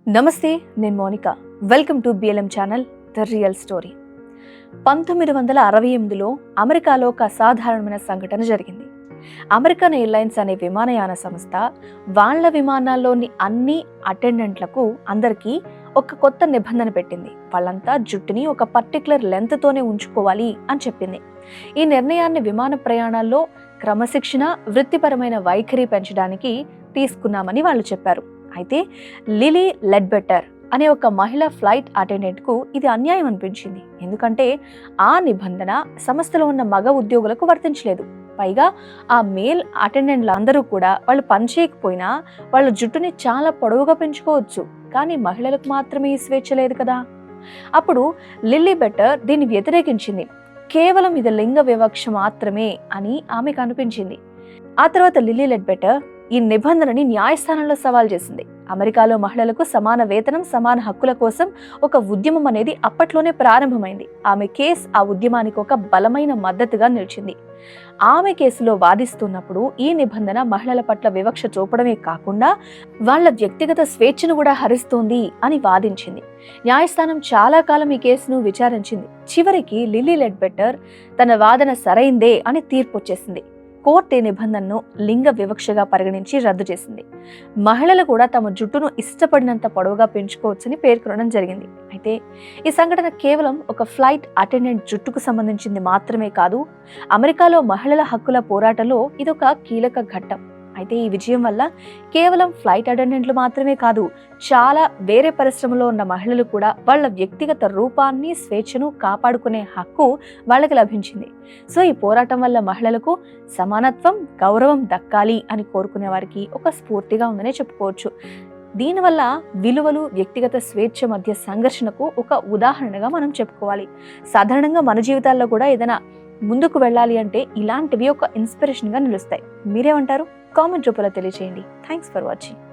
నమస్తే, నేను Monika. Welcome to BLM channel the real story. 1968లో అమెరికాలో ఒక అసాధారణమైన సంఘటన జరిగింది. అమెరికన్ ఎయిర్లైన్స్ అనే విమానయాన సంస్థ వాళ్ళ విమానాల్లోని అన్ని అటెండెంట్లకు అందరికీ ఒక కొత్త నిబంధన పెట్టింది. వాళ్ళంతా జుట్టుని ఒక పర్టికులర్ లెంత్తోనే ఉంచుకోవాలి అని చెప్పింది. ఈ నిర్ణయాన్ని విమాన ప్రయాణాల్లో క్రమశిక్షణ, వృత్తిపరమైన వైఖరి పెంచడానికి తీసుకున్నామని వాళ్ళు చెప్పారు. అయితే లిలీ లెడ్బెటర్ అనే ఒక మహిళా ఫ్లైట్ అటెండెంట్కు ఇది అన్యాయం అనిపించింది. ఎందుకంటే ఆ నిబంధన సంస్థలో ఉన్న మగ ఉద్యోగులకు వర్తించలేదు. పైగా ఆ మేల్ అటెండెంట్లు అందరూ కూడా వాళ్ళు పనిచేయకపోయినా వాళ్ళ జుట్టుని చాలా పొడవుగా పెంచుకోవచ్చు, కానీ మహిళలకు మాత్రమే ఈ స్వేచ్ఛ లేదు కదా. అప్పుడు లిల్లీ బెటర్ దీన్ని వ్యతిరేకించింది. కేవలం ఇది లింగ వివక్ష మాత్రమే అని ఆమెకు అనిపించింది. ఆ తర్వాత లిల్లీ లెడ్బెటర్ ఈ నిబంధనని న్యాయస్థానంలో సవాల్ చేసింది. అమెరికాలో మహిళలకు సమాన వేతనం, సమాన హక్కుల కోసం ఒక ఉద్యమం అనేది అప్పట్లోనే ప్రారంభమైంది. ఆమె కేసు ఆ ఉద్యమానికి ఒక బలమైన మద్దతుగా నిలిచింది. ఆమె కేసులో వాదిస్తున్నప్పుడు ఈ నిబంధన మహిళల పట్ల వివక్ష చూపడమే కాకుండా వాళ్ళ వ్యక్తిగత స్వేచ్ఛను కూడా హరిస్తోంది అని వాదించింది. న్యాయస్థానం చాలా కాలం ఈ కేసును విచారించింది. చివరికి లిల్లీ లెడ్బెటర్ తన వాదన సరైందే అని తీర్పు వచ్చేసింది. కోర్టు ఈ నిబంధనను లింగ వివక్షగా పరిగణించి రద్దు చేసింది. మహిళలు కూడా తమ జుట్టును ఇష్టపడినంత పొడవుగా పెంచుకోవచ్చని పేర్కొనడం జరిగింది. అయితే ఈ సంఘటన కేవలం ఒక ఫ్లైట్ అటెండెంట్ జుట్టుకు సంబంధించింది మాత్రమే కాదు, అమెరికాలో మహిళల హక్కుల పోరాటంలో ఇదొక కీలక ఘట్టం. అయితే ఈ విజయం వల్ల కేవలం ఫ్లైట్ అటెండెంట్లు మాత్రమే కాదు, చాలా వేరే పరిశ్రమలో ఉన్న మహిళలు కూడా వాళ్ళ వ్యక్తిగత రూపాన్ని, స్వేచ్ఛను కాపాడుకునే హక్కు వాళ్ళకి లభించింది. సో ఈ పోరాటం వల్ల మహిళలకు సమానత్వం, గౌరవం దక్కాలి అని కోరుకునే వారికి ఒక స్ఫూర్తిగా ఉందనే చెప్పుకోవచ్చు. దీనివల్ల విలువలు, వ్యక్తిగత స్వేచ్ఛ మధ్య సంఘర్షణకు ఒక ఉదాహరణగా మనం చెప్పుకోవాలి. సాధారణంగా మన జీవితాల్లో కూడా ఏదైనా ముందుకు వెళ్ళాలి అంటే ఇలాంటివి ఒక ఇన్స్పిరేషన్గా నిలుస్తాయి. మీరేమంటారు? కామెంట్ రూపంలో తెలియజేయండి. Thanks for watching.